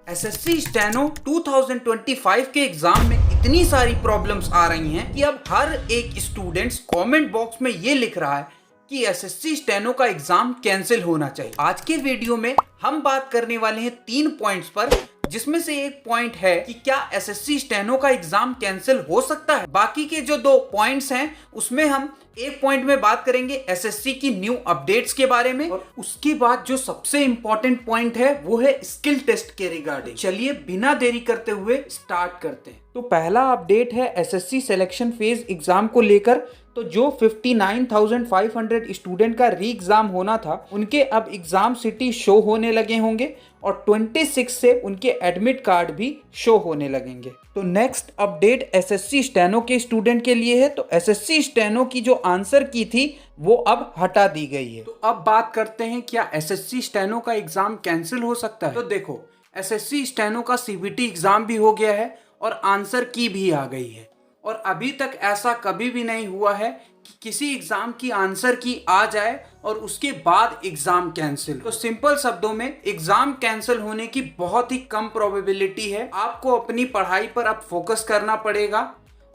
SSC steno 2025 के exam में इतनी सारी प्रॉब्लम्स आ रही हैं कि अब हर एक स्टूडेंट्स कमेंट बॉक्स में ये लिख रहा है कि एसएससी स्टेनो का एग्जाम कैंसिल होना चाहिए। आज के वीडियो में हम बात करने वाले हैं 3 पॉइंट्स पर, जिसमें से एक पॉइंट है कि क्या एसएससी स्टेनो का एग्जाम कैंसिल हो सकता है। बाकी के जो 2 पॉइंट्स हैं उसमें हम एक पॉइंट में बात करेंगे एसएससी की न्यू अपडेट्स के बारे में, और उसके बाद जो सबसे इंपॉर्टेंट पॉइंट है वो है स्किल टेस्ट के रिगार्डिंग। चलिए बिना देरी करते हुए स्टार्ट करते हैं। तो पहला अपडेट है एसएससी सिलेक्शन फेज एग्जाम को लेकर। तो जो 59,500 स्टूडेंट का री एग्जाम होना था, उनके अब एग्जाम सिटी शो होने लगे होंगे और 26 से उनके एडमिट कार्ड भी शो होने लगेंगे। तो नेक्स्ट अपडेट एसएससी स्टेनो के स्टूडेंट के लिए है। तो एसएससी स्टेनो की जो आंसर की थी वो अब हटा दी गई है। तो अब बात करते हैं क्या एसएससी स्टेनो का एग्जाम कैंसिल हो सकता है। तो देखो, एसएससी स्टेनो का सीबीटी एग्जाम भी हो गया है और आंसर की भी आ गई है, और अभी तक ऐसा कभी भी नहीं हुआ है कि किसी एग्जाम की आंसर की आ जाए और उसके बाद एग्जाम कैंसिल। तो सिंपल शब्दों में एग्जाम कैंसिल होने की बहुत ही कम प्रोबेबिलिटी है। आपको अपनी पढ़ाई पर अब फोकस करना पड़ेगा।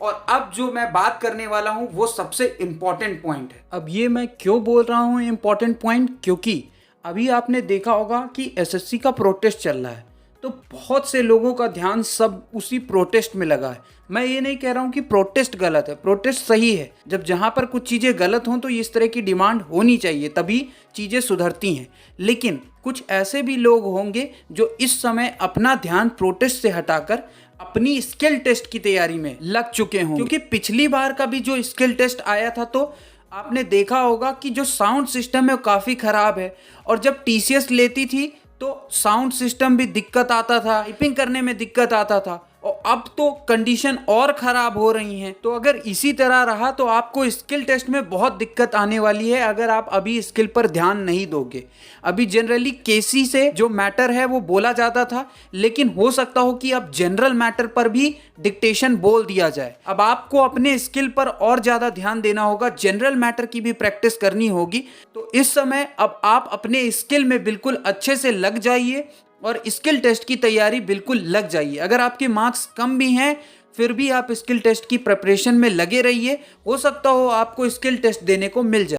और अब जो मैं बात करने वाला हूं वो सबसे इंपॉर्टेंट पॉइंट है। अब ये मैं क्यों बोल रहा हूं इंपॉर्टेंट पॉइंट, क्योंकि अभी आपने देखा होगा कि एसएससी का प्रोटेस्ट चल रहा है, तो बहुत से लोगों का ध्यान सब उसी प्रोटेस्ट में लगा है। मैं ये नहीं कह रहा हूँ कि प्रोटेस्ट गलत है, प्रोटेस्ट सही है। जब जहाँ पर कुछ चीज़ें गलत हों तो इस तरह की डिमांड होनी चाहिए, तभी चीज़ें सुधरती हैं। लेकिन कुछ ऐसे भी लोग होंगे जो इस समय अपना ध्यान प्रोटेस्ट से हटाकर अपनी स्किल टेस्ट की तैयारी में लग चुके हों। क्योंकि पिछली बार का भी जो स्किल टेस्ट आया था तो आपने देखा होगा कि जो साउंड सिस्टम है वो काफ़ी ख़राब है, और जब टीसीएस लेती थी तो साउंड सिस्टम भी दिक्कत आता था, टाइपिंग करने में दिक्कत आता था, और अब तो कंडीशन और ख़राब हो रही हैं। तो अगर इसी तरह रहा तो आपको स्किल टेस्ट में बहुत दिक्कत आने वाली है अगर आप अभी स्किल पर ध्यान नहीं दोगे। अभी जनरली केसी से जो मैटर है वो बोला जाता था, लेकिन हो सकता हो कि अब जनरल मैटर पर भी डिक्टेशन बोल दिया जाए। अब आपको अपने स्किल पर और ज़्यादा ध्यान देना होगा, जनरल मैटर की भी प्रैक्टिस करनी होगी। तो इस समय अब आप अपने स्किल में बिल्कुल अच्छे से लग जाइए और स्किल टेस्ट की तैयारी बिल्कुल लग जाइए। अगर आपके मार्क्स कम भी हैं फिर भी आप स्किल टेस्ट की प्रिपरेशन में लगे रहिए। हो सकता हो आपको स्किल टेस्ट देने को मिल जाए।